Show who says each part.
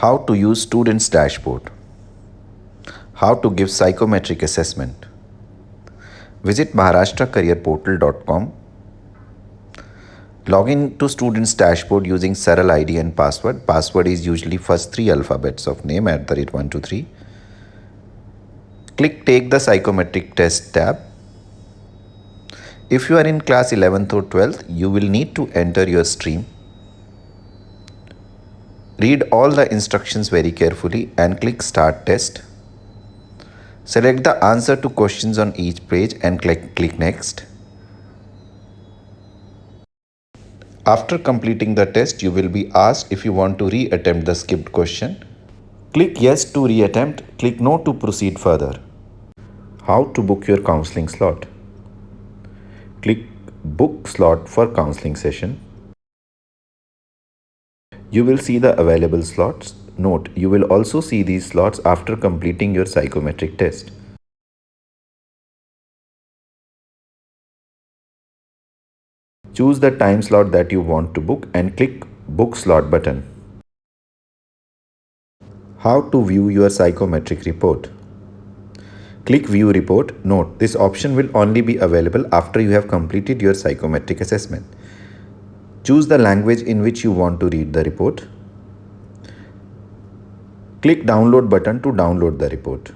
Speaker 1: How to use students dashboard. How to give psychometric assessment. Visit maharashtracareerportal.com. Log in to students dashboard using Saral ID and password. Password is usually first three alphabets of name @123. Click take the psychometric test tab. If you are in class 11th or 12th, you will need to enter your stream. Read all the instructions very carefully and click start test. Select the answer to questions on each page and click next. After completing the test, you will be asked if you want to re-attempt the skipped question. Click yes to re-attempt, click no to proceed further. How to book your counseling slot. Click book slot for counseling session. You will see the available slots. Note, you will also see these slots after completing your psychometric test. Choose the time slot that you want to book and click book slot button. How to view your psychometric report. Click view report. Note, this option will only be available after you have completed your psychometric assessment. Choose the language in which you want to read the report. Click download button to download the report.